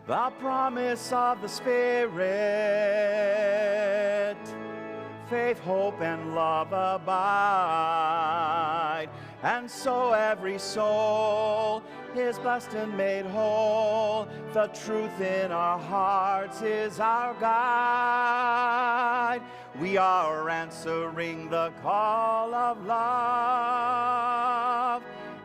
the promise of the Spirit. Faith, hope, and love abide, and so every soul is blessed and made whole. The truth in our hearts is our guide. We are answering the call of love.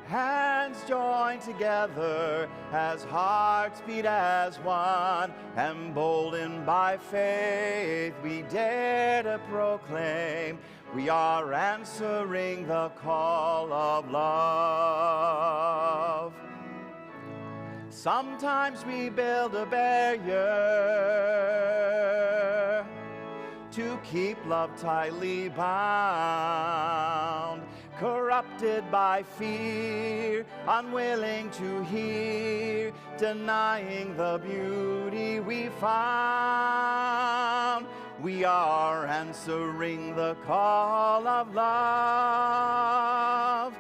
Hands joined together as hearts beat as one. Emboldened by faith, we dare to proclaim we are answering the call of love. Sometimes we build a barrier to keep love tightly bound, corrupted by fear, unwilling to hear, denying the beauty we found. We are answering the call of love.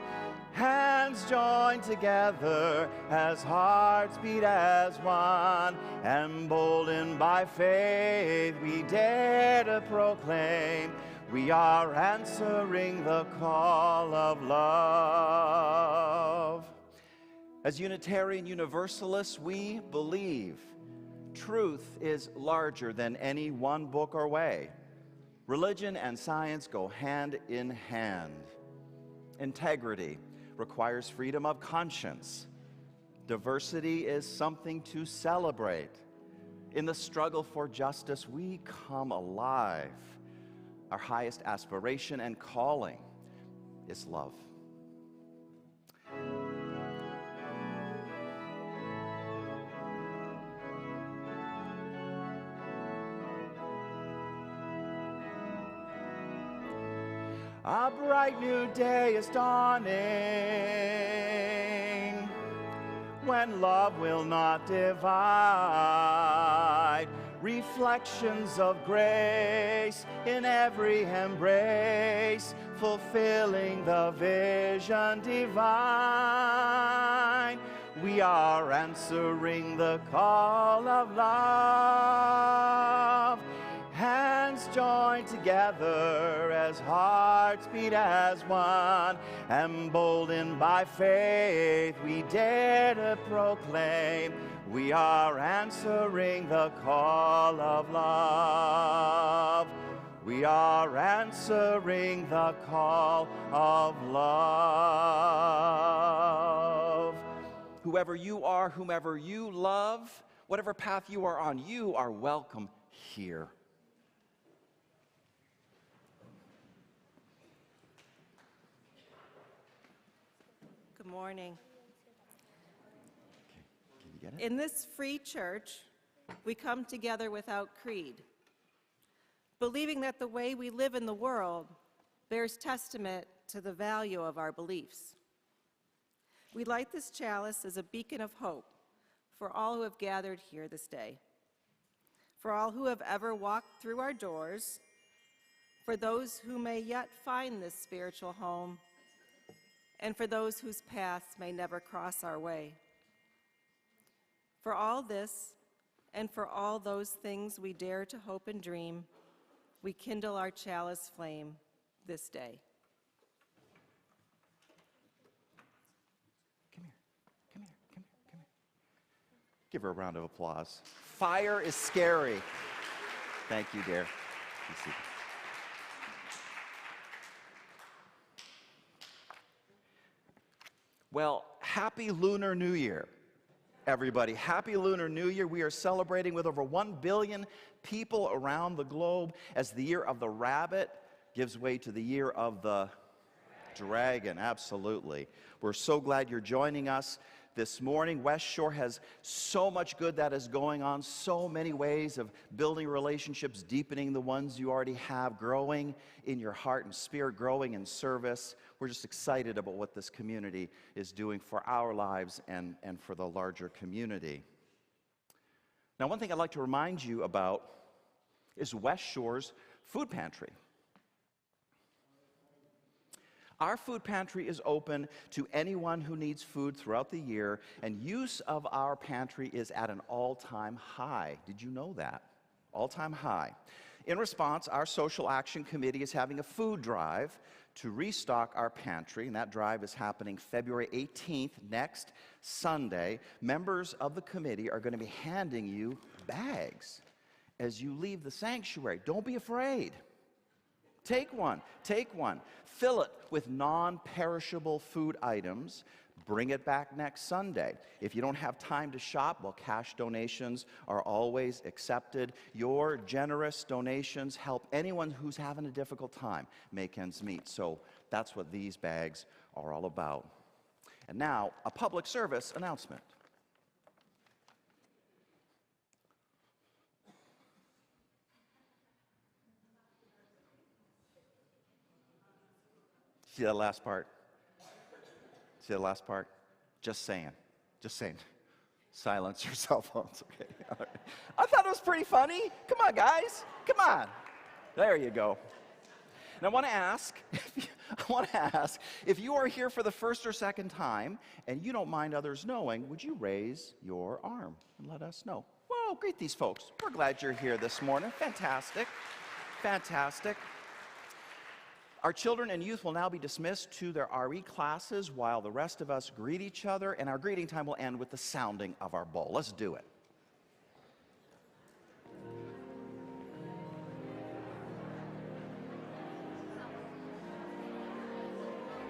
Hands joined together as hearts beat as one. Emboldened by faith, we dare to proclaim we are answering the call of love. As Unitarian Universalists, we believe truth is larger than any one book or way. Religion and science go hand in hand. Integrity requires freedom of conscience. Diversity is something to celebrate. In the struggle for justice, we come alive. Our highest aspiration and calling is love. A bright new day is dawning, when love will not divide. Reflections of grace in every embrace, fulfilling the vision divine. We are answering the call of love. Hands joined together as hearts beat as one. Emboldened by faith, we dare to proclaim we are answering the call of love. We are answering the call of love. Whoever you are, whomever you love, whatever path you are on, you are welcome here. Good morning. Can you get it? In this free church, we come together without creed, believing that the way we live in the world bears testament to the value of our beliefs. We light this chalice as a beacon of hope for all who have gathered here this day, for all who have ever walked through our doors, for those who may yet find this spiritual home, and for those whose paths may never cross our way. For all this, and for all those things we dare to hope and dream, we kindle our chalice flame this day. Come here, come here, come here, come here. Give her a round of applause. Fire is scary. Thank you, dear. Be seated. Well, happy Lunar New Year, everybody. Happy Lunar New Year. We are celebrating with over 1 billion people around the globe as the year of the rabbit gives way to the year of the dragon. Absolutely. We're so glad you're joining us this morning. West Shore has so much good that is going on, so many ways of building relationships, deepening the ones you already have, growing in your heart and spirit, growing in service. We're just excited about what this community is doing for our lives and for the larger community. Now, one thing I'd like to remind you about is West Shore's food pantry. Our food pantry is open to anyone who needs food throughout the year, and use of our pantry is at an all-time high. Did you know that? All-time high. In response, our Social Action Committee is having a food drive to restock our pantry, and that drive is happening February 18th, next Sunday. Members of the committee are going to be handing you bags as you leave the sanctuary. Don't be afraid. Take one, take one. Fill it with non-perishable food items. Bring it back next Sunday. If you don't have time to shop, well, cash donations are always accepted. Your generous donations help anyone who's having a difficult time make ends meet. So that's what these bags are all about. And now, a public service announcement. See that last part? See that last part? Just saying. Just saying. Silence your cell phones, okay? All right. I thought it was pretty funny. Come on, guys. Come on. There you go. And I want to ask, if you are here for the first or second time and you don't mind others knowing, would you raise your arm and let us know? Whoa, greet these folks. We're glad you're here this morning. Fantastic. Fantastic. Our children and youth will now be dismissed to their RE classes while the rest of us greet each other, and our greeting time will end with the sounding of our bowl. Let's do it.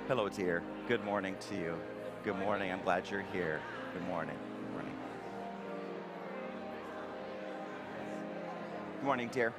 Hello, dear. Good morning to you. Good morning. I'm glad you're here. Good morning. Good morning. Good morning, dear.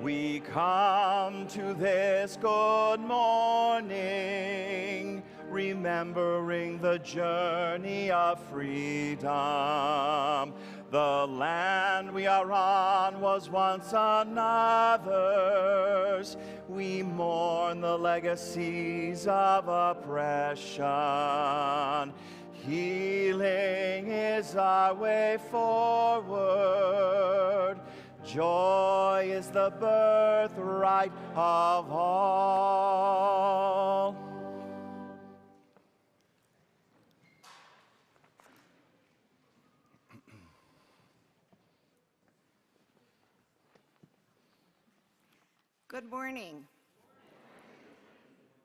We come to this good morning, remembering the journey of freedom. The land we are on was once another's. We mourn the legacies of oppression. Healing is our way forward. Joy is the birthright of all. Good morning.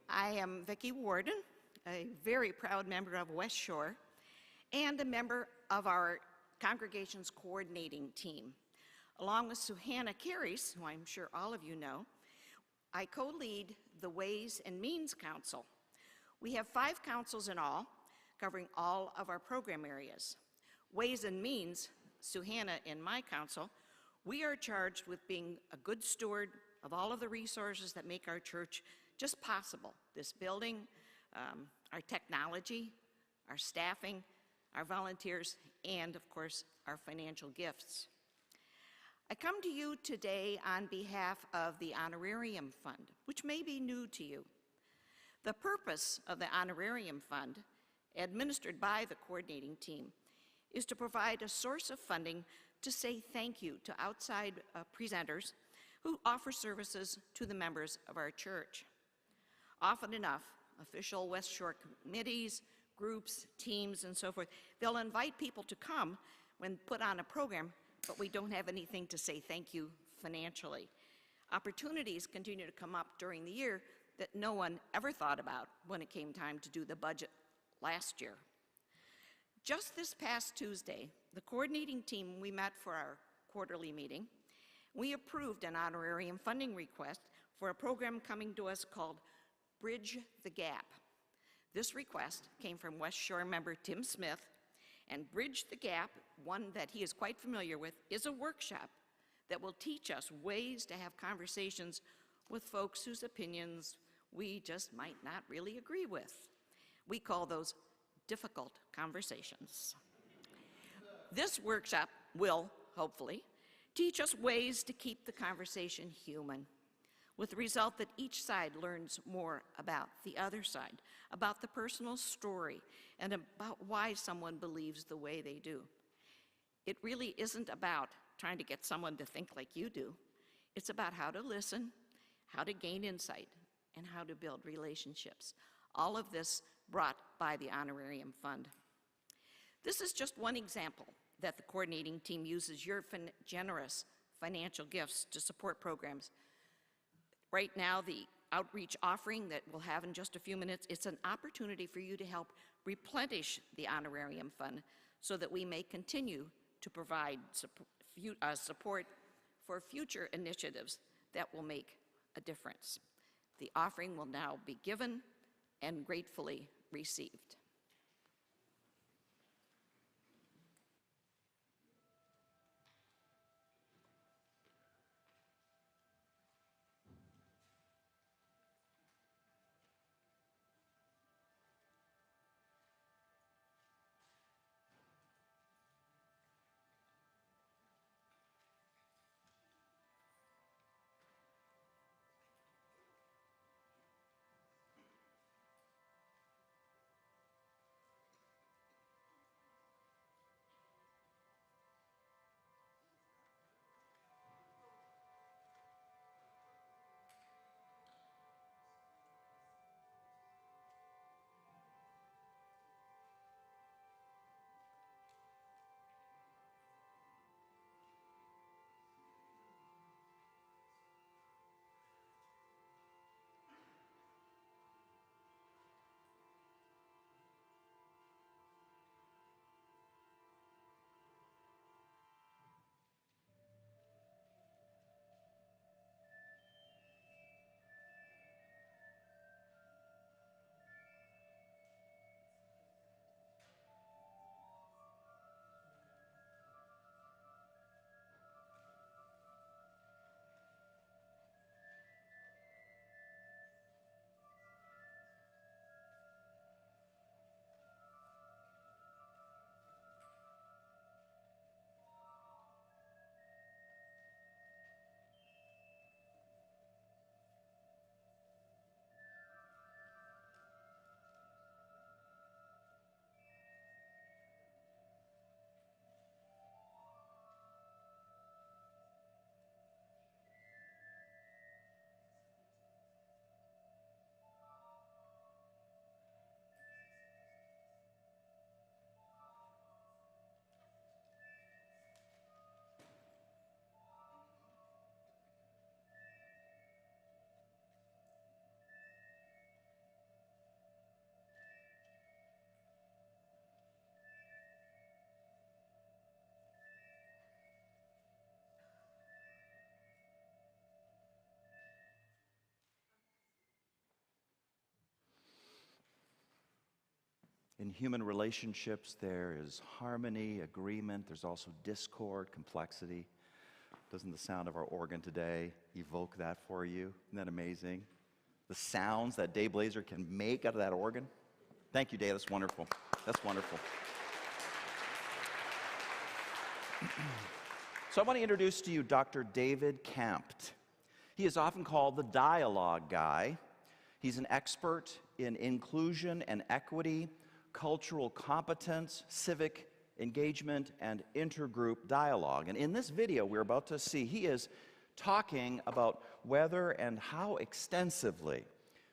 I am Vicki Warden, a very proud member of West Shore and a member of our congregation's coordinating team. Along with Suhanna Carries, who I'm sure all of you know, I co-lead the Ways and Means Council. We have 5 councils in all, covering all of our program areas. Ways and Means, Suhanna and my council, we are charged with being a good steward of all of the resources that make our church just possible. This building, our technology, our staffing, our volunteers, and of course, our financial gifts. I come to you today on behalf of the Honorarium Fund, which may be new to you. The purpose of the Honorarium Fund, administered by the coordinating team, is to provide a source of funding to say thank you to outside presenters who offer services to the members of our church. Often enough, official West Shore committees, groups, teams, and so forth, they'll invite people to come when put on a program, but we don't have anything to say thank you financially. Opportunities continue to come up during the year that no one ever thought about when it came time to do the budget last year. Just this past Tuesday, the coordinating team, we met for our quarterly meeting. We approved an honorarium funding request for a program coming to us called Bridge the Gap. This request came from West Shore member Tim Smith, and Bridge the Gap, one that he is quite familiar with, is a workshop that will teach us ways to have conversations with folks whose opinions we just might not really agree with. We call those difficult conversations. This workshop will, hopefully, teach us ways to keep the conversation human, with the result that each side learns more about the other side, about the personal story, and about why someone believes the way they do. It really isn't about trying to get someone to think like you do. It's about how to listen, how to gain insight, and how to build relationships. All of this brought by the Honorarium Fund. This is just one example that the coordinating team uses your generous financial gifts to support programs. Right now, the outreach offering that we'll have in just a few minutes, it's an opportunity for you to help replenish the Honorarium Fund so that we may continue to provide support for future initiatives that will make a difference. The offering will now be given and gratefully received. In human relationships, there is harmony, agreement. There's also discord, complexity. Doesn't the sound of our organ today evoke that for you? Isn't that amazing? The sounds that Dave Blazer can make out of that organ. Thank you, Dave. That's wonderful. That's wonderful. So I want to introduce to you Dr. David Kampt. He is often called the dialogue guy. He's an expert in inclusion and equity, cultural competence, civic engagement, and intergroup dialogue. And in this video we're about to see, he is talking about whether and how extensively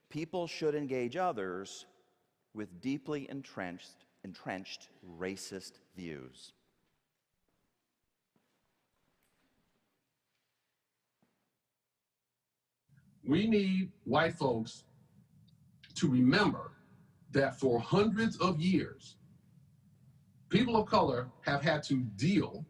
people should engage others with deeply entrenched racist views. We need white folks to remember that for hundreds of years, people of color have had to deal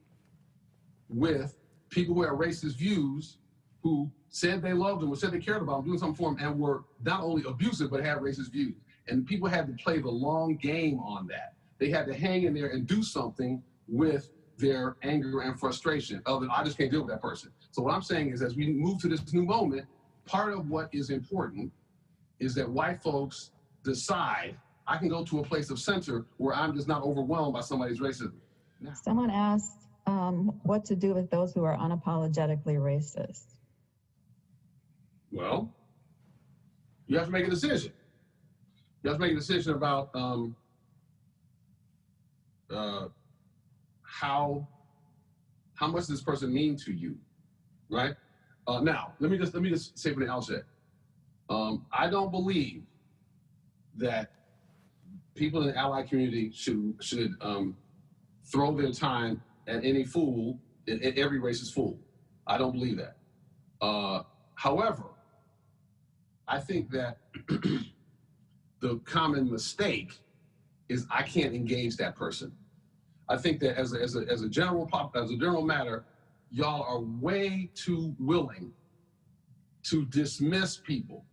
with people who had racist views, who said they loved them, or said they cared about them, doing something for them, and were not only abusive, but had racist views. And people had to play the long game on that. They had to hang in there and do something with their anger and frustration of it. I just can't deal with that person. So what I'm saying is, as we move to this new moment, part of what is important is that white folks decide, I can go to a place of center where I'm just not overwhelmed by somebody's racism. Now. Someone asked what to do with those who are unapologetically racist. Well, you have to make a decision. You have to make a decision about how much does this person mean to you, right? Now, let me just say from the outset, I don't believe that people in the ally community should throw their time at any fool, at every racist fool. I don't believe that. However, I think that the common mistake is I can't engage that person. I think that as a general matter, y'all are way too willing to dismiss people.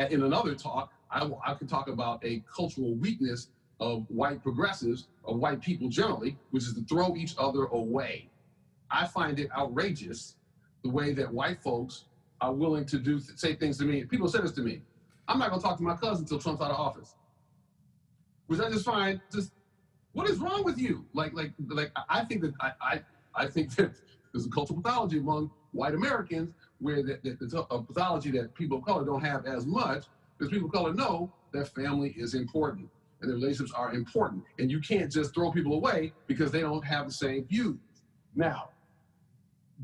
In another talk, I could talk about a cultural weakness of white progressives, of white people generally, which is to throw each other away. I find it outrageous the way that white folks are willing to say things to me. People say this to me. I'm not gonna talk to my cousin until Trump's out of office. Which I just find what is wrong with you? I think that there's a cultural pathology among white Americans where there's a pathology that people of color don't have as much, because people of color know that family is important and their relationships are important. And you can't just throw people away because they don't have the same views. Now,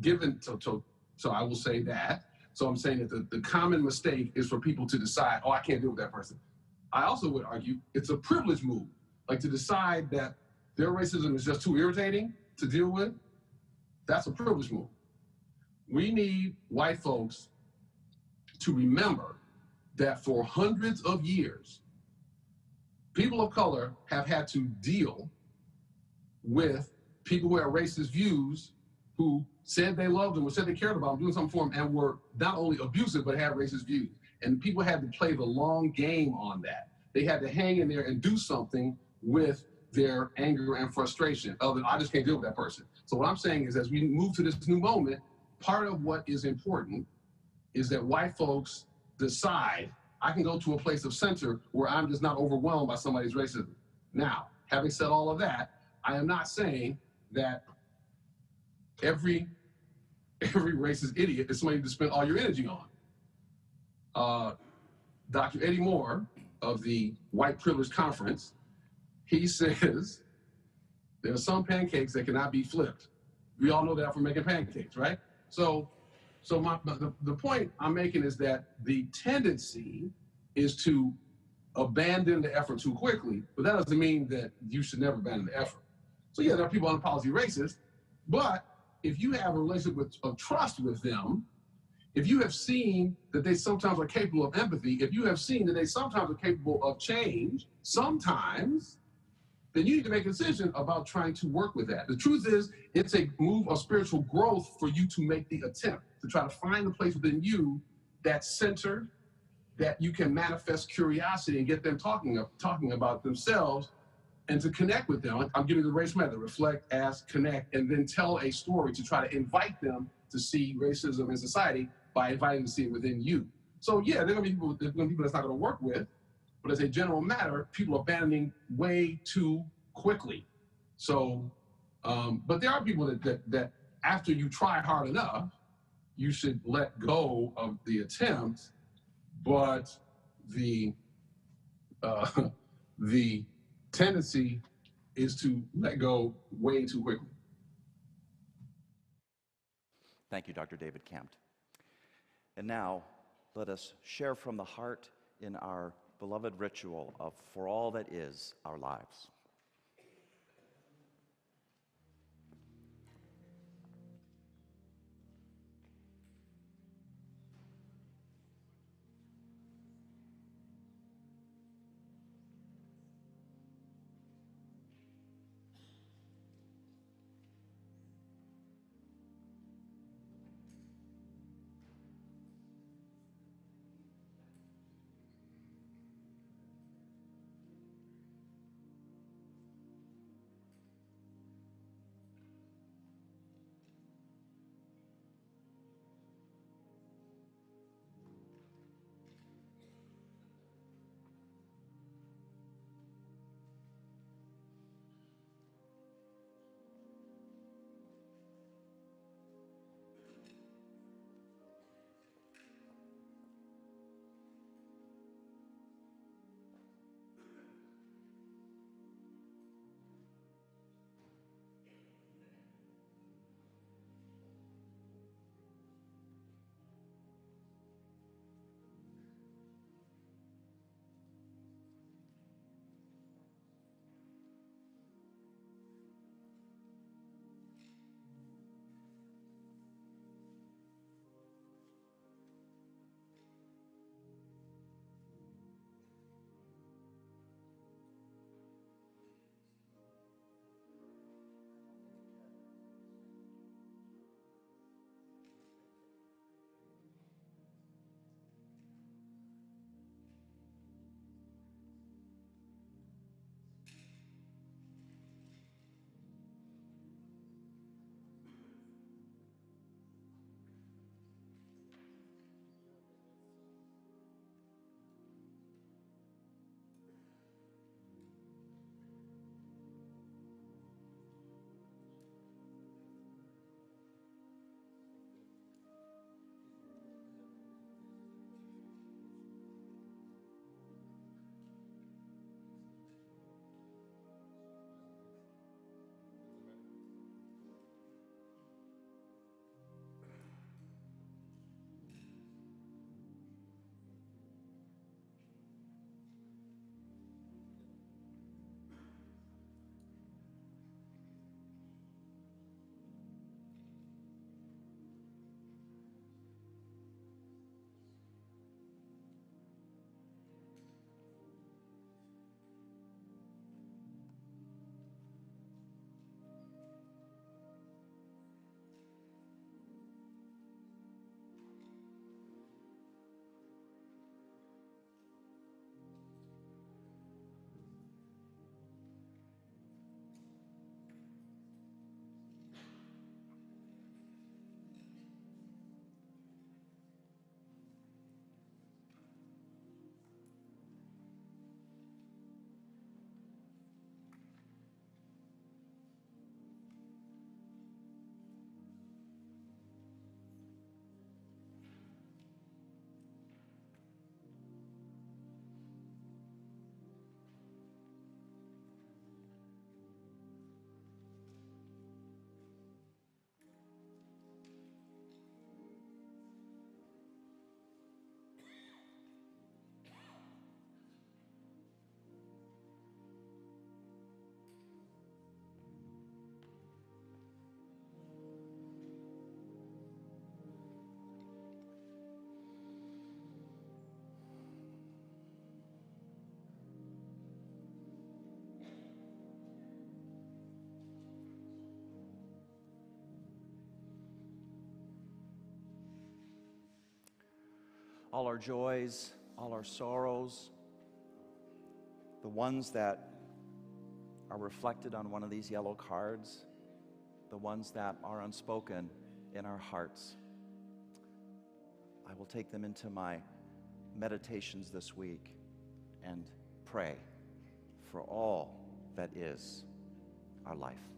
so I will say that. So I'm saying that the common mistake is for people to decide, oh, I can't deal with that person. I also would argue it's a privilege move, like to decide that their racism is just too irritating to deal with. That's a privilege move. We need white folks to remember that for hundreds of years, people of color have had to deal with people who had racist views, who said they loved them, or said they cared about them, doing something for them, and were not only abusive, but had racist views. And people had to play the long game on that. They had to hang in there and do something with their anger and frustration of it. I just can't deal with that person. So what I'm saying is, as we move to this new moment, part of what is important is that white folks decide, I can go to a place of center where I'm just not overwhelmed by somebody's racism. Now, having said all of that, I am not saying that every racist idiot is somebody to spend all your energy on. Dr. Eddie Moore of the White Privilege Conference, he says there are some pancakes that cannot be flipped. We all know that from making pancakes, right? So the point I'm making is that the tendency is to abandon the effort too quickly, but that doesn't mean that you should never abandon the effort. So yeah, there are people unapologetically racist, but if you have a relationship of trust with them, if you have seen that they sometimes are capable of empathy, if you have seen that they sometimes are capable of change, sometimes, then you need to make a decision about trying to work with that. The truth is, it's a move of spiritual growth for you to make the attempt to try to find a place within you that's centered, that you can manifest curiosity and get them talking about themselves, and to connect with them. I'm giving you the race method: reflect, ask, connect, and then tell a story to try to invite them to see racism in society by inviting them to see it within you. So yeah, there are going to be people that's not going to work with, but as a general matter, people are abandoning way too quickly. So, but there are people that after you try hard enough, you should let go of the attempt, but the tendency is to let go way too quickly. Thank you, Dr. David Kampt. And now, let us share from the heart in our beloved ritual of For All That Is Our Lives. All our joys, all our sorrows, the ones that are reflected on one of these yellow cards, the ones that are unspoken in our hearts. I will take them into my meditations this week and pray for all that is our life.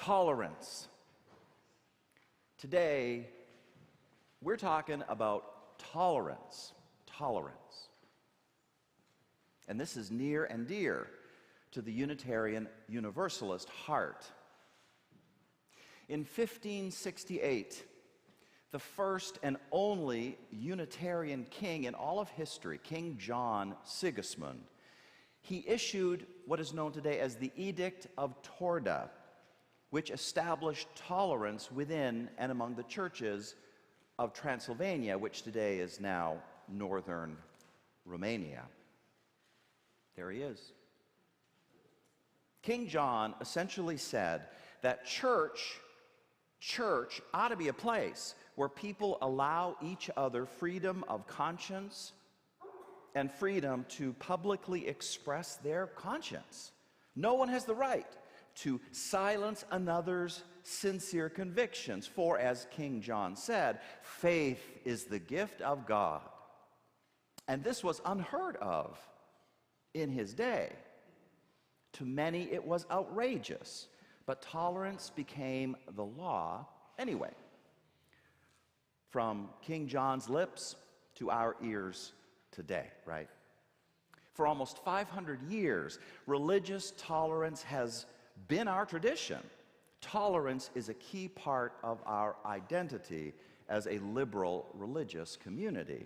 Tolerance. Today, we're talking about tolerance. Tolerance. And this is near and dear to the Unitarian Universalist heart. In 1568, the first and only Unitarian king in all of history, King John Sigismund, he issued what is known today as the Edict of Torda, which established tolerance within and among the churches of Transylvania, which today is now northern Romania. There he is. King John essentially said that church ought to be a place where people allow each other freedom of conscience and freedom to publicly express their conscience. No one has the right to silence another's sincere convictions, for as King John said, faith is the gift of God. And this was unheard of in his day. To many it was outrageous, but tolerance became the law anyway. From King John's lips to our ears today, right? For almost 500 years, religious tolerance has been our tradition. Tolerance is a key part of our identity as a liberal religious community.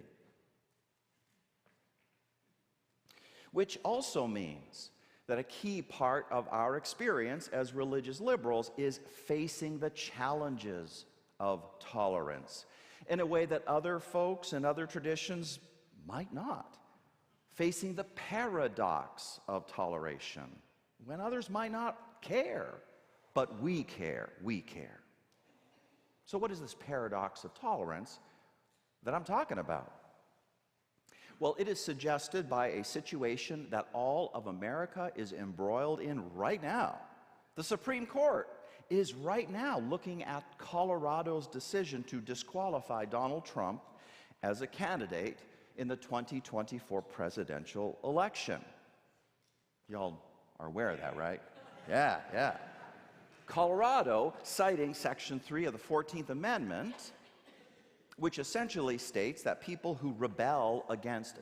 Which also means that a key part of our experience as religious liberals is facing the challenges of tolerance in a way that other folks and other traditions might not. Facing the paradox of toleration when others might not care, but we care, we care. So what is this paradox of tolerance that I'm talking about? Well, it is suggested by a situation that all of America is embroiled in right now. The Supreme Court is right now looking at Colorado's decision to disqualify Donald Trump as a candidate in the 2024 presidential election. Y'all are aware of that, right? Yeah. Colorado, citing Section 3 of the 14th Amendment, which essentially states that people who rebel against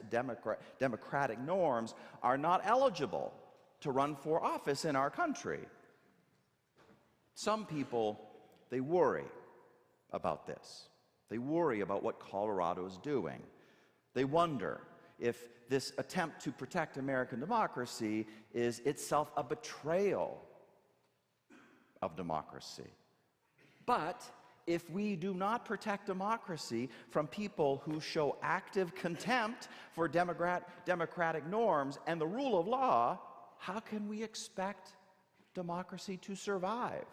democratic norms are not eligible to run for office in our country. Some people, they worry about this. They worry about what Colorado is doing. They wonder if this attempt to protect American democracy is itself a betrayal of democracy. But if we do not protect democracy from people who show active contempt for democratic norms and the rule of law, how can we expect democracy to survive?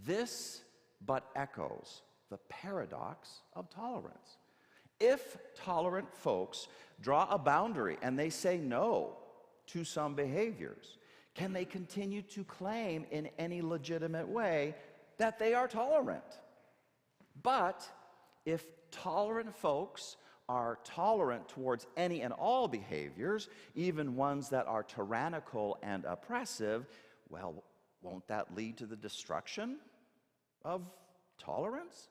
This but echoes the paradox of tolerance. If tolerant folks draw a boundary and they say no to some behaviors, can they continue to claim in any legitimate way that they are tolerant? But if tolerant folks are tolerant towards any and all behaviors, even ones that are tyrannical and oppressive, well, won't that lead to the destruction of tolerance?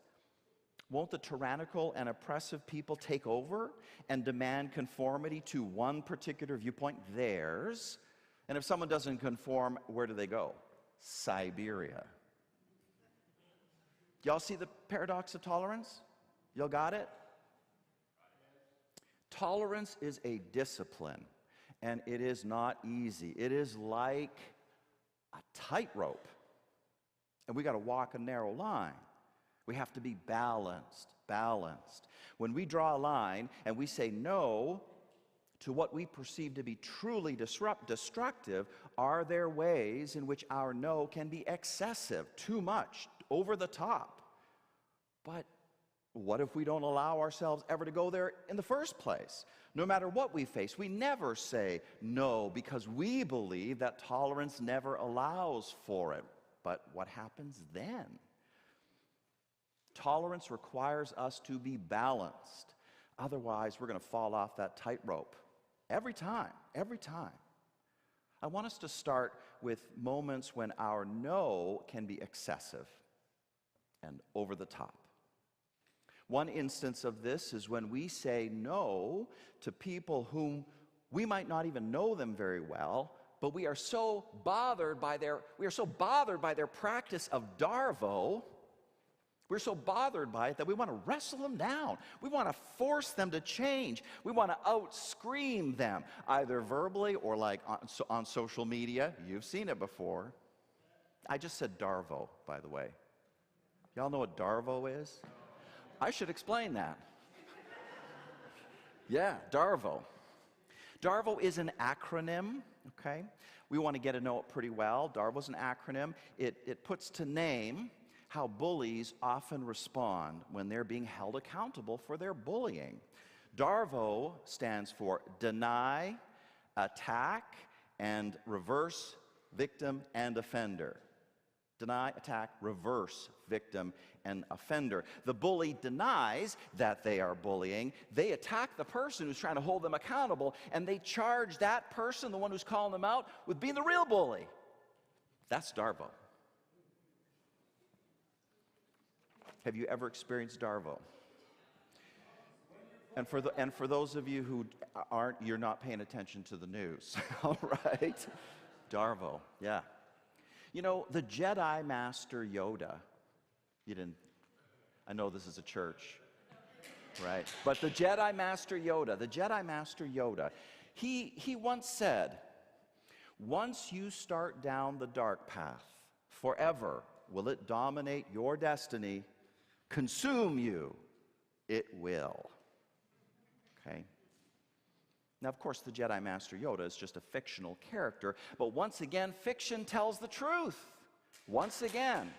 Won't the tyrannical and oppressive people take over and demand conformity to one particular viewpoint, theirs? And if someone doesn't conform, where do they go? Siberia. Y'all see the paradox of tolerance? Y'all got it? Tolerance is a discipline, and it is not easy. It is like a tightrope, and we got to walk a narrow line. We have to be balanced. When we draw a line and we say no to what we perceive to be truly destructive, are there ways in which our no can be excessive, too much, over the top? But what if we don't allow ourselves ever to go there in the first place? No matter what we face, we never say no because we believe that tolerance never allows for it. But what happens then? Tolerance requires us to be balanced. Otherwise, we're going to fall off that tightrope. Every time. I want us to start with moments when our no can be excessive and over the top. One instance of this is when we say no to people whom we might not even know them very well, but we are so bothered by their practice of Darvo. We're so bothered by it that we want to wrestle them down. We want to force them to change. We want to out-scream them, either verbally or like on social media. You've seen it before. I just said Darvo, by the way. Y'all know what Darvo is? I should explain that. Yeah, Darvo. Darvo is an acronym, okay? We want to get to know it pretty well. Darvo is an acronym. It puts to name how bullies often respond when they're being held accountable for their bullying. DARVO stands for deny, attack, and reverse victim and offender. Deny, attack, reverse victim and offender. The bully denies that they are bullying. They attack the person who's trying to hold them accountable, and they charge that person, the one who's calling them out, with being the real bully. That's DARVO. Have you ever experienced Darvo? And for those of you who aren't, you're not paying attention to the news. All right? Darvo, yeah. You know, the Jedi Master Yoda, I know this is a church, right? But the Jedi Master Yoda, he once said, once you start down the dark path, forever will it dominate your destiny, consume you, it will. Okay? Now, of course, the Jedi Master Yoda is just a fictional character, but once again, fiction tells the truth. Once again,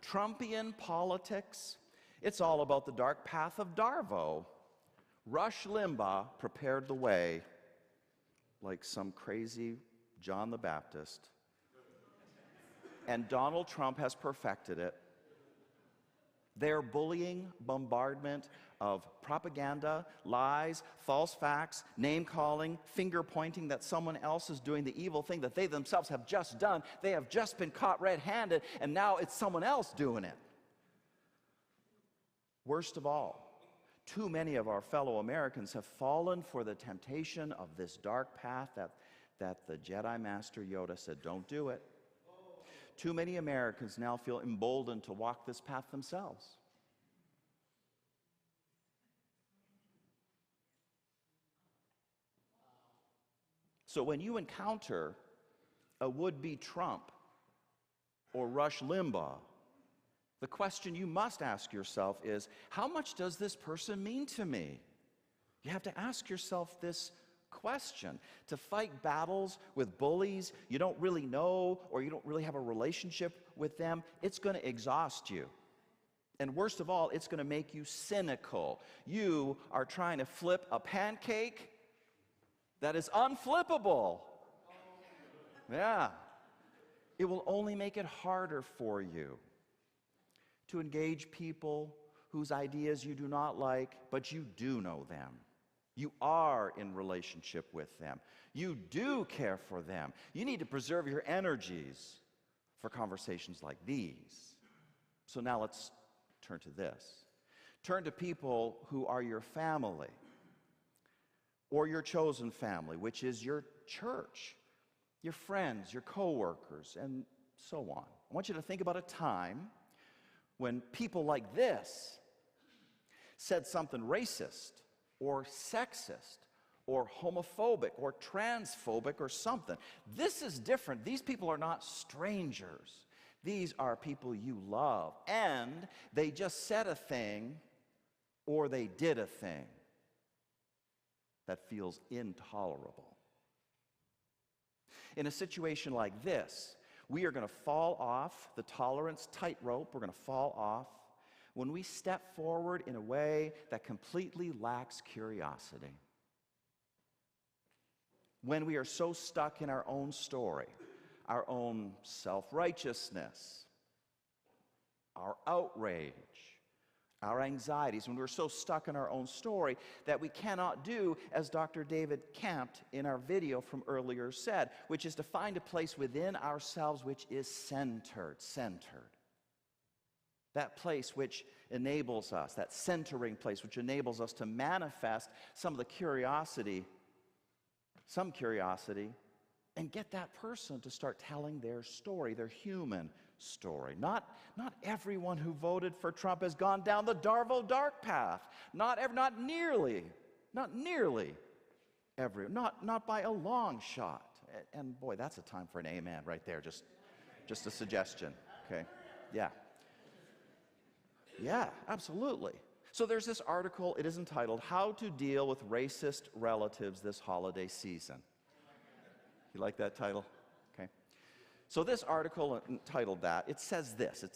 Trumpian politics, it's all about the dark path of Darvo. Rush Limbaugh prepared the way like some crazy John the Baptist, and Donald Trump has perfected it. Their bullying bombardment of propaganda, lies, false facts, name-calling, finger-pointing that someone else is doing the evil thing that they themselves have just done. They have just been caught red-handed, and now it's someone else doing it. Worst of all, too many of our fellow Americans have fallen for the temptation of this dark path that the Jedi Master Yoda said, don't do it. Too many Americans now feel emboldened to walk this path themselves. So when you encounter a would-be Trump or Rush Limbaugh, the question you must ask yourself is, how much does this person mean to me? You have to ask yourself this question. To fight battles with bullies you don't really know or you don't really have a relationship with them, it's going to exhaust you. And worst of all, it's going to make you cynical. You are trying to flip a pancake that is unflippable. Yeah. It will only make it harder for you to engage people whose ideas you do not like, but you do know them. You are in relationship with them. You do care for them. You need to preserve your energies for conversations like these. So now let's turn to this. Turn to people who are your family or your chosen family, which is your church, your friends, your coworkers, and so on. I want you to think about a time when people like this said something racist or sexist or homophobic or transphobic or something. This is different. These people are not strangers. These are people you love, and they just said a thing or they did a thing that feels intolerable. In a situation like this, we are going to fall off the tolerance tightrope. We're going to fall off when we step forward in a way that completely lacks curiosity. When we are so stuck in our own story, our own self-righteousness, our outrage, our anxieties, when we're so stuck in our own story that we cannot do, as Dr. David Campt in our video from earlier said, which is to find a place within ourselves which is centered. That place which enables us, that centering place which enables us to manifest some curiosity, and get that person to start telling their story, their human story. Not everyone who voted for Trump has gone down the Darvo dark path. Not nearly every, not by a long shot. And boy, that's a time for an amen right there. Just a suggestion. Okay, yeah, absolutely. So there's this article. It is entitled "How to Deal with Racist Relatives This Holiday Season." You like that title? Okay. So this article entitled that, it says this. It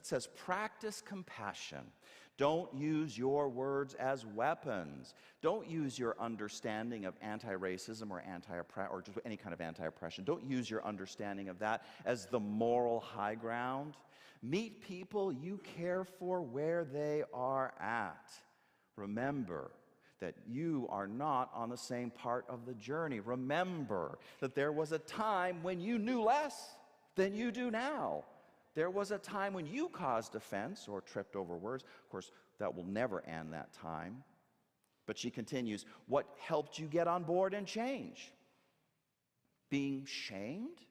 says, "Practice compassion. Don't use your words as weapons. Don't use your understanding of anti-racism or just any kind of anti-oppression. Don't use your understanding of that as the moral high ground. Meet people you care for where they are at. Remember that you are not on the same part of the journey. Remember that there was a time when you knew less than you do now. There was a time when you caused offense or tripped over words." Of course, that will never end that time. But she continues, "What helped you get on board and change? Being shamed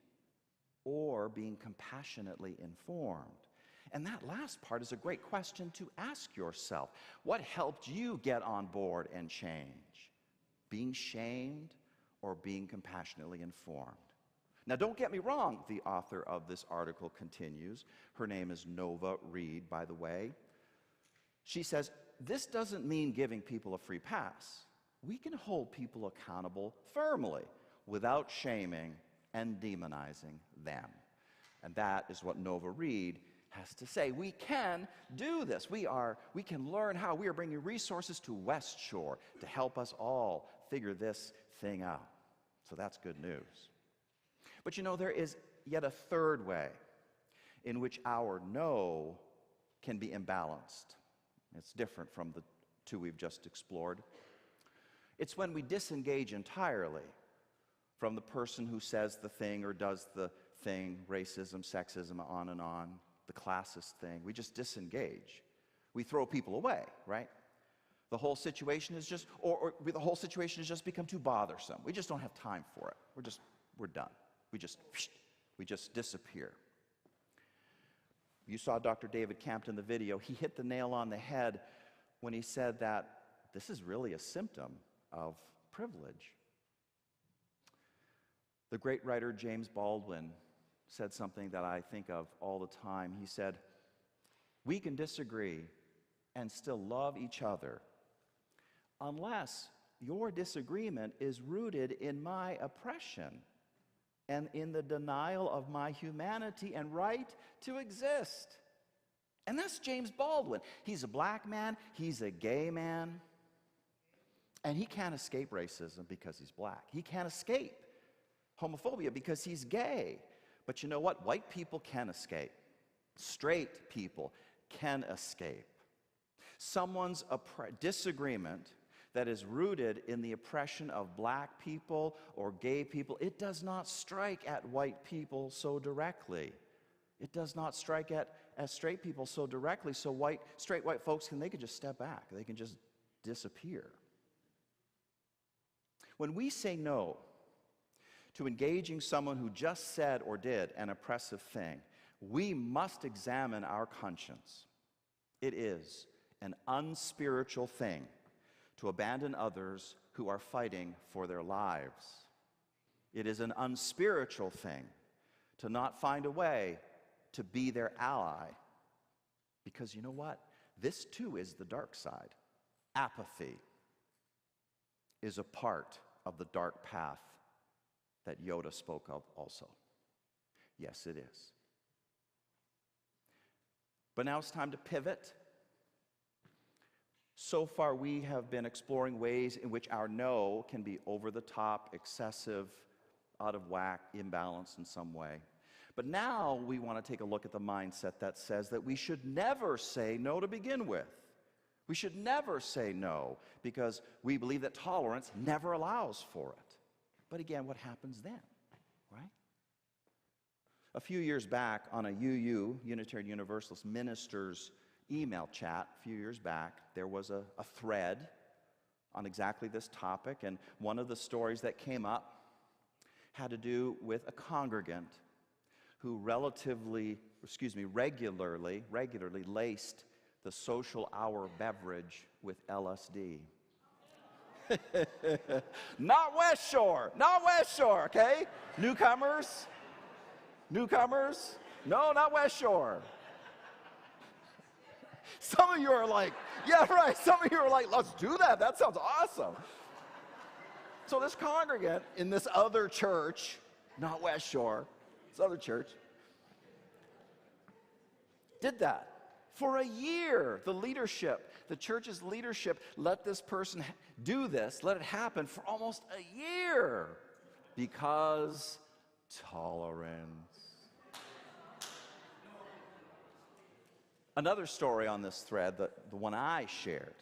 or being compassionately informed?" And that last part is a great question to ask yourself. What helped you get on board and change? Being shamed or being compassionately informed? Now, don't get me wrong, the author of this article continues. Her name is Nova Reed, by the way. She says, this doesn't mean giving people a free pass. We can hold people accountable firmly without shaming and demonizing them. And that is what Nova Reed has to say. We can do this. We can learn how. We are bringing resources to West Shore to help us all figure this thing out. So that's good news. But you know, there is yet a third way in which our no can be imbalanced. It's different from the two we've just explored. It's when we disengage entirely from the person who says the thing or does the thing, racism, sexism, on, the classist thing. We just disengage. We throw people away, right? The whole situation is just, the whole situation has just become too bothersome. We just don't have time for it. We're done. We just disappear. You saw Dr. David Campt in the video. He hit the nail on the head when he said that this is really a symptom of privilege. The great writer James Baldwin said something that I think of all the time. He said, "We can disagree and still love each other unless your disagreement is rooted in my oppression and in the denial of my humanity and right to exist." And that's James Baldwin. He's a black man, he's a gay man, and he can't escape racism because he's black. He can't escape homophobia because he's gay. But you know what? White people can escape. Straight people can escape. Someone's disagreement that is rooted in the oppression of black people or gay people, it does not strike at white people so directly. It does not strike at straight people so directly, so straight white folks they can just step back. They can just disappear. When we say no to engaging someone who just said or did an oppressive thing, we must examine our conscience. It is an unspiritual thing to abandon others who are fighting for their lives. It is an unspiritual thing to not find a way to be their ally. Because you know what? This too is the dark side. Apathy is a part of the dark path that Yoda spoke of also. Yes, it is. But now it's time to pivot. So far, we have been exploring ways in which our no can be over the top, excessive, out of whack, imbalanced in some way. But now we want to take a look at the mindset that says that we should never say no to begin with. We should never say no because we believe that tolerance never allows for it. But again, what happens then, right? A few years back on a Unitarian Universalist ministers email chat, a few years back, there was a thread on exactly this topic, and one of the stories that came up had to do with a congregant who regularly laced the social hour beverage with LSD. Not West Shore, okay? Newcomers? No, not West Shore. Some of you are like, yeah, right. Some of you are like, let's do that. That sounds awesome. So this congregant in this other church, not West Shore, this other church, did that. For a year, the church's leadership let this person do this, let it happen for almost a year because tolerance. Another story on this thread, the one I shared,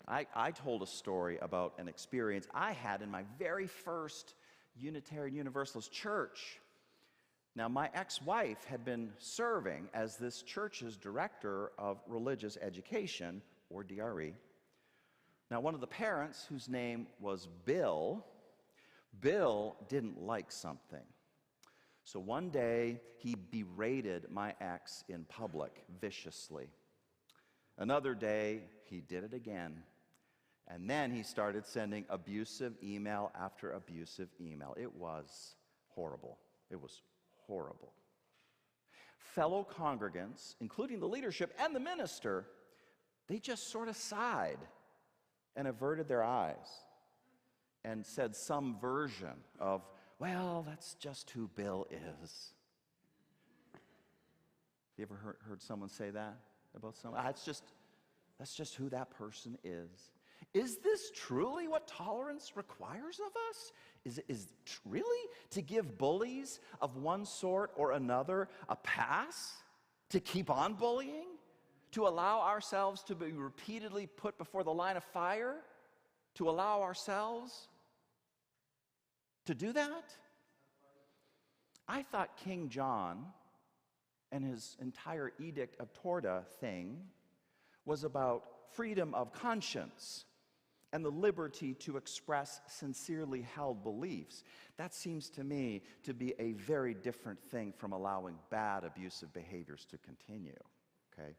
I told a story about an experience I had in my very first Unitarian Universalist church. Now, my ex-wife had been serving as this church's director of religious education, or DRE. Now, one of the parents, whose name was Bill didn't like something. So one day, he berated my ex in public viciously. Another day, he did it again. And then he started sending abusive email after abusive email. It was horrible. It was horrible. Fellow congregants, including the leadership and the minister, they just sort of sighed and averted their eyes and said some version of, well, that's just who Bill is. You ever heard someone say that about someone? That's just who that person is. Is this truly what tolerance requires of us? Is it really to give bullies of one sort or another a pass? To keep on bullying? To allow ourselves to be repeatedly put before the line of fire? To allow ourselves to do that? I thought King John and his entire Edict of Torda thing was about freedom of conscience and the liberty to express sincerely held beliefs. That seems to me to be a very different thing from allowing bad, abusive behaviors to continue, okay?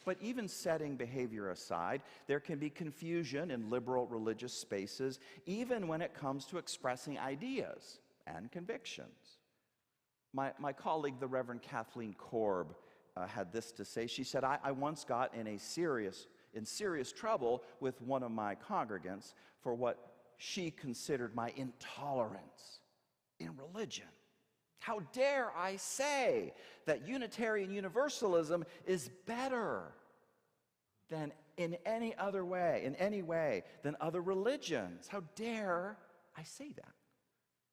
But even setting behavior aside, there can be confusion in liberal religious spaces, even when it comes to expressing ideas and convictions. My colleague, the Reverend Kathleen Korb, had this to say. She said, I once got in serious trouble with one of my congregants for what she considered my intolerance in religion. How dare I say that Unitarian Universalism is better than in any way than other religions? How dare I say that?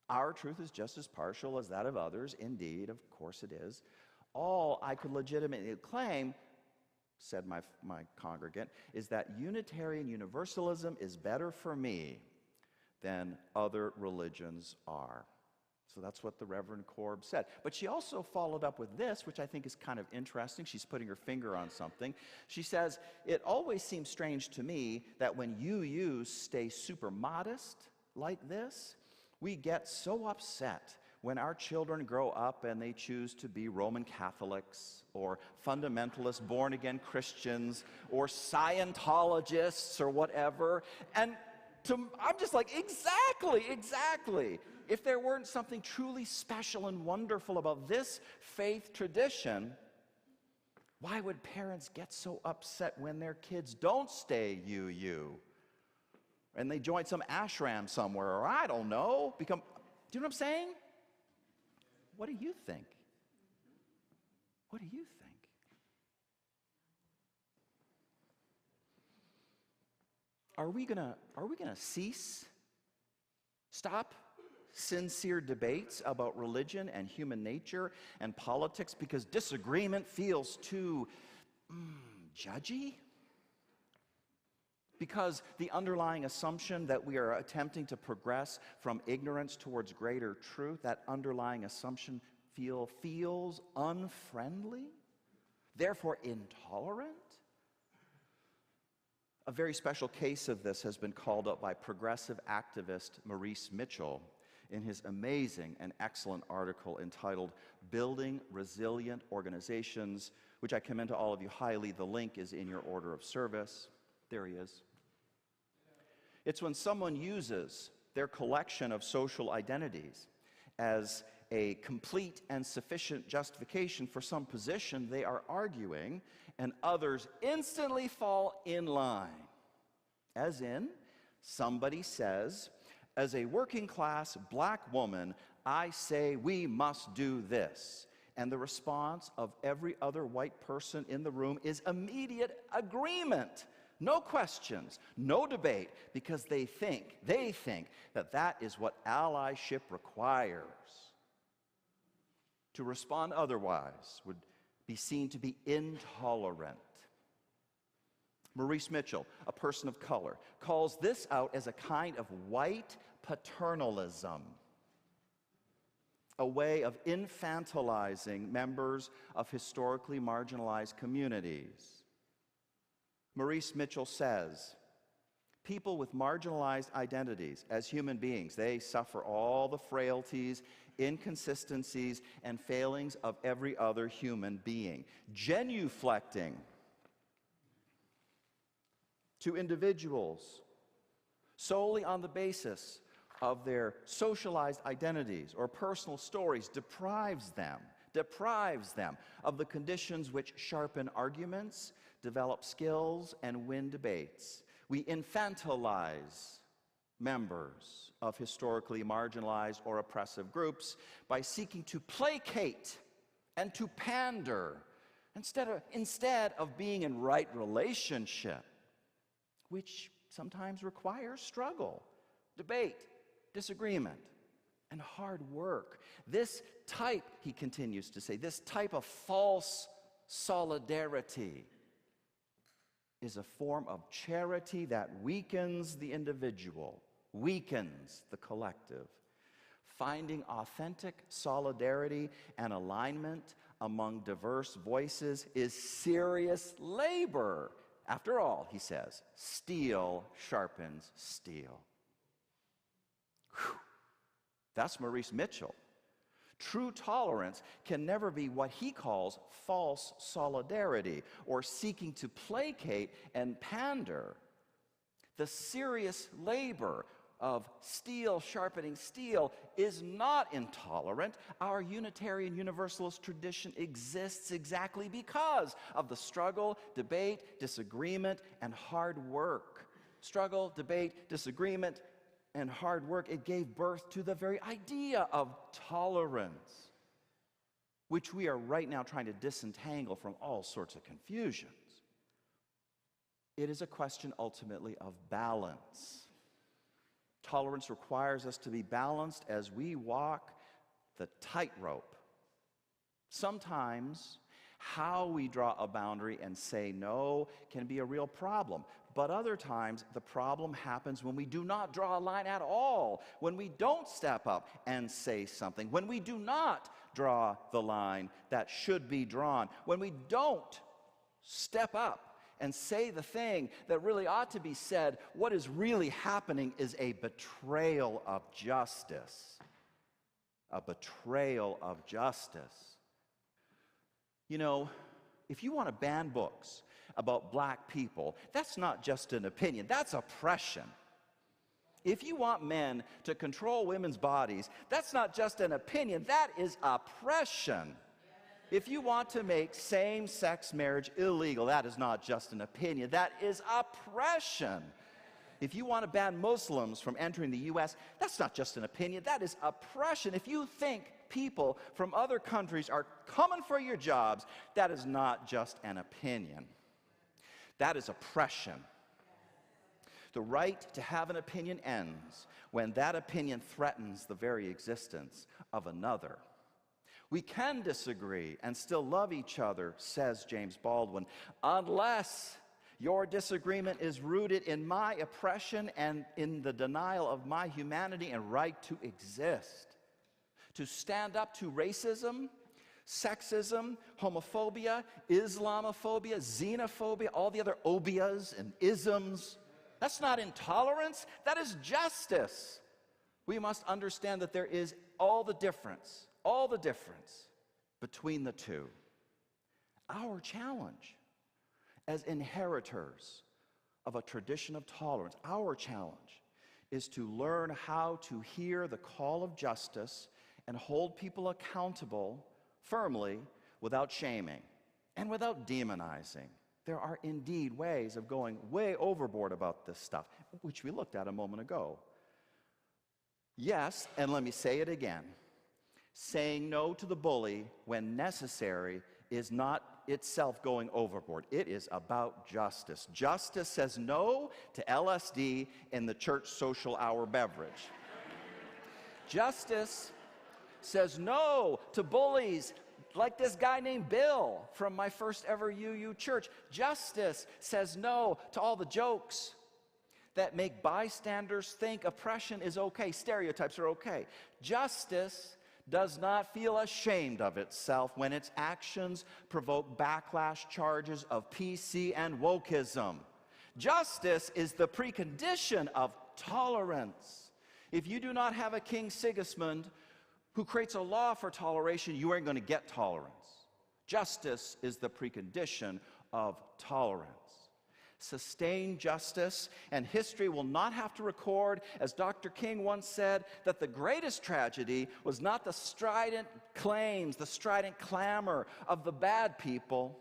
Our truth is just as partial as that of others. Indeed, of course it is. All I could legitimately claim, said my congregant, is that Unitarian Universalism is better for me than other religions are. So that's what the Reverend Korb said. But she also followed up with this, which I think is kind of interesting. She's putting her finger on something. She says, it always seems strange to me that when UUs stay super modest like this, we get so upset when our children grow up and they choose to be Roman Catholics or fundamentalist born-again Christians or Scientologists or whatever. And I'm just like, exactly. If there weren't something truly special and wonderful about this faith tradition, why would parents get so upset when their kids don't stay UU? And they join some ashram somewhere, or I don't know, do you know what I'm saying? What do you think? What do you think? Are we gonna stop sincere debates about religion and human nature and politics because disagreement feels too judgy? Because the underlying assumption that we are attempting to progress from ignorance towards greater truth, that underlying assumption feels unfriendly, therefore intolerant? A very special case of this has been called up by progressive activist Maurice Mitchell in his amazing and excellent article entitled Building Resilient Organizations, which I commend to all of you highly. The link is in your order of service. There he is. It's when someone uses their collection of social identities as a complete and sufficient justification for some position they are arguing, and others instantly fall in line. As in, somebody says, as a working class black woman, I say we must do this. And the response of every other white person in the room is immediate agreement. No questions, no debate, because they think that that is what allyship requires. To respond otherwise would be seen to be intolerant. Maurice Mitchell, a person of color, calls this out as a kind of white paternalism, a way of infantilizing members of historically marginalized communities. Maurice Mitchell says, people with marginalized identities as human beings, they suffer all the frailties, inconsistencies, and failings of every other human being. Genuflecting to individuals solely on the basis of their socialized identities or personal stories deprives them of the conditions which sharpen arguments, develop skills, and win debates. We infantilize members of historically marginalized or oppressive groups by seeking to placate and to pander instead of being in right relationship, which sometimes requires struggle, debate, disagreement, and hard work. This type, he continues to say, this type of false solidarity is a form of charity that weakens the individual, weakens the collective. Finding authentic solidarity and alignment among diverse voices is serious labor. After all, he says, steel sharpens steel. Whew. That's Maurice Mitchell. True tolerance can never be what he calls false solidarity or seeking to placate and pander. The serious labor of steel sharpening steel is not intolerant. Our Unitarian Universalist tradition exists exactly because of the struggle, debate, disagreement, and hard work. Struggle, debate, disagreement, and hard work, it gave birth to the very idea of tolerance, which we are right now trying to disentangle from all sorts of confusions. It is a question ultimately of balance. Tolerance requires us to be balanced as we walk the tightrope. Sometimes how we draw a boundary and say no can be a real problem. But other times, the problem happens when we do not draw a line at all, when we don't step up and say something, when we do not draw the line that should be drawn, when we don't step up and say the thing that really ought to be said. What is really happening is a betrayal of justice. A betrayal of justice. You know, if you want to ban books about black people, that's not just an opinion, that's oppression. If you want men to control women's bodies, that's not just an opinion, that is oppression. If you want to make same-sex marriage illegal, that is not just an opinion, that is oppression. If you want to ban Muslims from entering the U.S., that's not just an opinion, that is oppression. If you think people from other countries are coming for your jobs, that is not just an opinion. That is oppression. The right to have an opinion ends when that opinion threatens the very existence of another. We can disagree and still love each other, says James Baldwin, unless your disagreement is rooted in my oppression and in the denial of my humanity and right to exist. To stand up to racism, sexism, homophobia, Islamophobia, xenophobia, all the other obias and isms, that's not intolerance, that is justice. We must understand that there is all the difference between the two. Our challenge as inheritors of a tradition of tolerance, our challenge is to learn how to hear the call of justice and hold people accountable firmly without shaming and without demonizing. There are indeed ways of going way overboard about this stuff, which we looked at a moment ago. Yes, and let me say it again. Saying no to the bully when necessary is not itself going overboard. It is about justice. Justice says no to LSD in the church social hour beverage. Justice says no to bullies like this guy named Bill from my first ever UU church. Justice says no to all the jokes that make bystanders think oppression is okay, stereotypes are okay. Justice does not feel ashamed of itself when its actions provoke backlash charges of PC and wokeism. Justice is the precondition of tolerance. If you do not have a King Sigismund who creates a law for toleration, you aren't going to get tolerance. Justice is the precondition of tolerance. Sustain justice, and history will not have to record, as Dr. King once said, that the greatest tragedy was not the strident claims, the strident clamor of the bad people,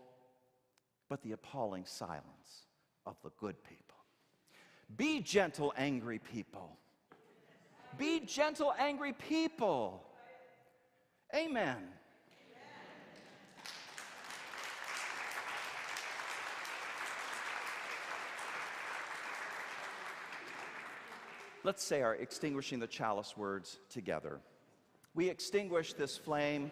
but the appalling silence of the good people. Be gentle, angry people. Be gentle, angry people. Amen. Let's say our extinguishing the chalice words together. We extinguish this flame,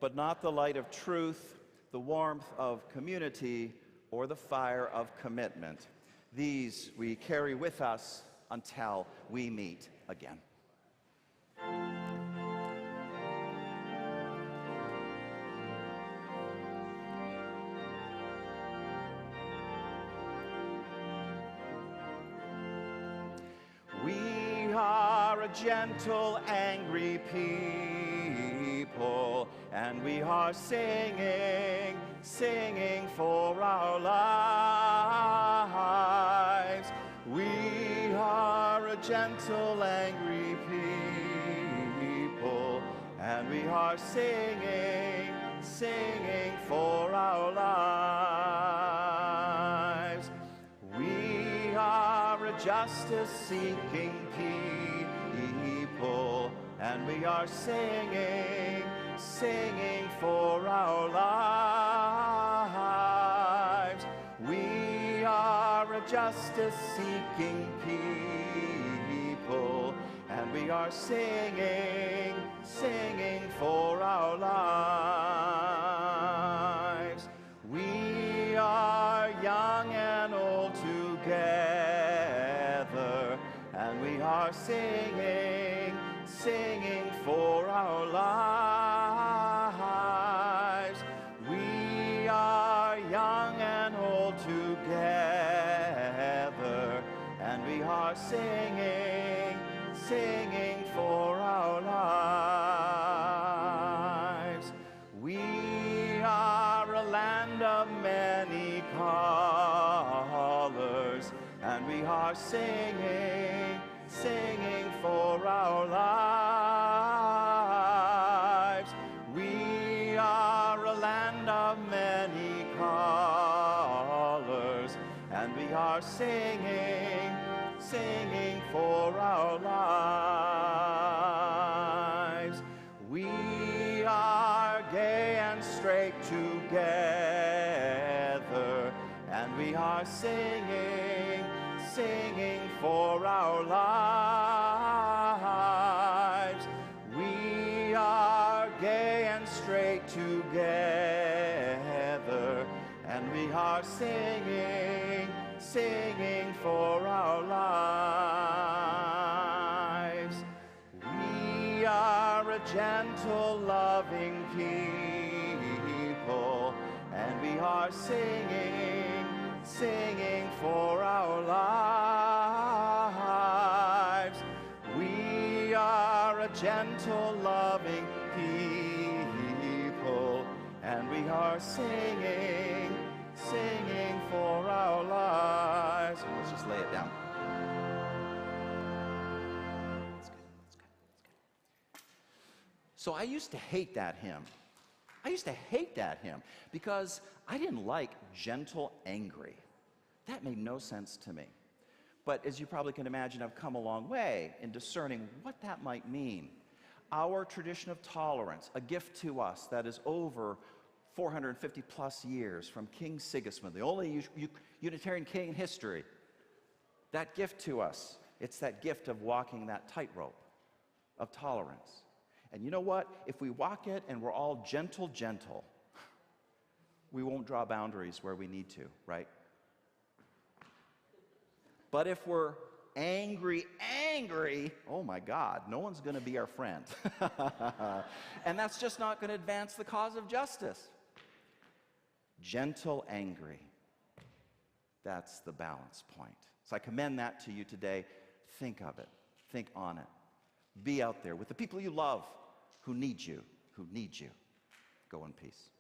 but not the light of truth, the warmth of community, or the fire of commitment. These we carry with us until we meet again. We are a gentle, angry people, and we are singing, singing for our lives. We are a gentle, angry people, and we are singing, singing for our lives. We are a justice-seeking people, and we are singing, singing for our lives. We are a justice-seeking people, and we are singing, singing for our lives. We are young and old together, and we are singing, singing for our lives. We are young and old together, and we are singing, singing for our lives. We are a land of many colors, and we are singing, singing for our lives. We are a land of many colors, and we are singing, singing for our lives. We are gay and straight together, and we are singing, singing for our lives. We are gay and together, and we are singing, singing for our lives. We are a gentle, loving people, and we are singing, singing for our lives. We are a gentle, loving people, and we are singing, singing for our lives. Let's just lay it down. That's good, that's good, that's good. So I used to hate that hymn. I used to hate that hymn because I didn't like gentle, angry. That made no sense to me. But as you probably can imagine, I've come a long way in discerning what that might mean. Our tradition of tolerance, a gift to us that is over 450 plus years from King Sigismund, the only Unitarian king in history. That gift to us, it's that gift of walking that tightrope of tolerance. And you know what? If we walk it and we're all gentle, we won't draw boundaries where we need to, right? But if we're angry, oh my God, no one's going to be our friend. And that's just not going to advance the cause of justice. Gentle, angry. That's the balance point. So I commend that to you today. Think of it. Think on it. Be out there with the people you love who need you, Go in peace.